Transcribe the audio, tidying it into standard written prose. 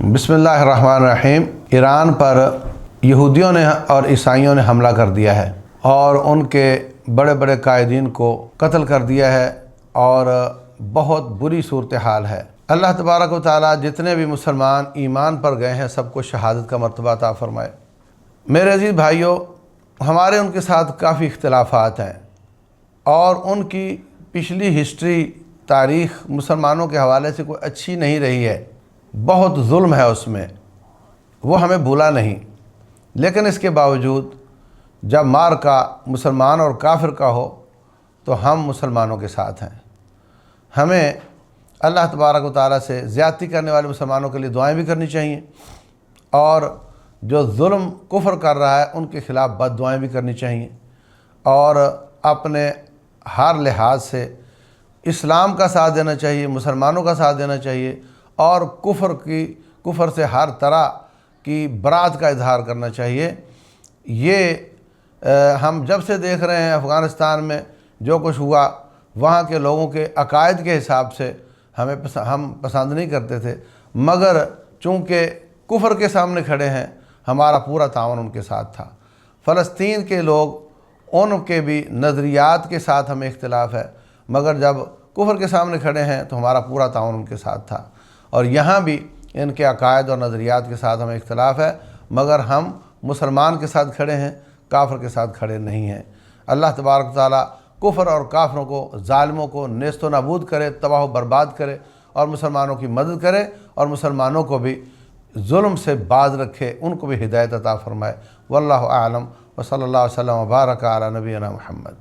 بسم اللہ الرحمن الرحیم۔ ایران پر یہودیوں نے اور عیسائیوں نے حملہ کر دیا ہے اور ان کے بڑے بڑے قائدین کو قتل کر دیا ہے اور بہت بری صورتحال ہے۔ اللہ تبارک و تعالیٰ جتنے بھی مسلمان ایمان پر گئے ہیں سب کو شہادت کا مرتبہ عطا فرمائے۔ میرے عزیز بھائیوں، ہمارے ان کے ساتھ کافی اختلافات ہیں اور ان کی پچھلی ہسٹری تاریخ مسلمانوں کے حوالے سے کوئی اچھی نہیں رہی ہے، بہت ظلم ہے اس میں، وہ ہمیں بھولا نہیں۔ لیکن اس کے باوجود جب مار کا مسلمان اور کافر کا ہو تو ہم مسلمانوں کے ساتھ ہیں۔ ہمیں اللہ تبارک و تعالیٰ سے زیادتی کرنے والے مسلمانوں کے لیے دعائیں بھی کرنی چاہیے اور جو ظلم کفر کر رہا ہے ان کے خلاف بد دعائیں بھی کرنی چاہیے، اور اپنے ہر لحاظ سے اسلام کا ساتھ دینا چاہیے، مسلمانوں کا ساتھ دینا چاہیے، اور کفر سے ہر طرح کی برات کا اظہار کرنا چاہیے۔ یہ ہم جب سے دیکھ رہے ہیں افغانستان میں جو کچھ ہوا، وہاں کے لوگوں کے عقائد کے حساب سے ہم پسند نہیں کرتے تھے، مگر چونکہ کفر کے سامنے کھڑے ہیں ہمارا پورا تعاون ان کے ساتھ تھا۔ فلسطین کے لوگ، ان کے بھی نظریات کے ساتھ ہمیں اختلاف ہے، مگر جب کفر کے سامنے کھڑے ہیں تو ہمارا پورا تعاون ان کے ساتھ تھا۔ اور یہاں بھی ان کے عقائد اور نظریات کے ساتھ ہمیں اختلاف ہے، مگر ہم مسلمان کے ساتھ کھڑے ہیں، کافر کے ساتھ کھڑے نہیں ہیں۔ اللہ تبارک و تعالیٰ کفر اور کافروں کو، ظالموں کو نیست و نابود کرے، تباہ و برباد کرے، اور مسلمانوں کی مدد کرے، اور مسلمانوں کو بھی ظلم سے باز رکھے، ان کو بھی ہدایت عطا فرمائے۔ واللہ اعلم، وصلی اللہ وسلم وبارک علی نبینا محمد۔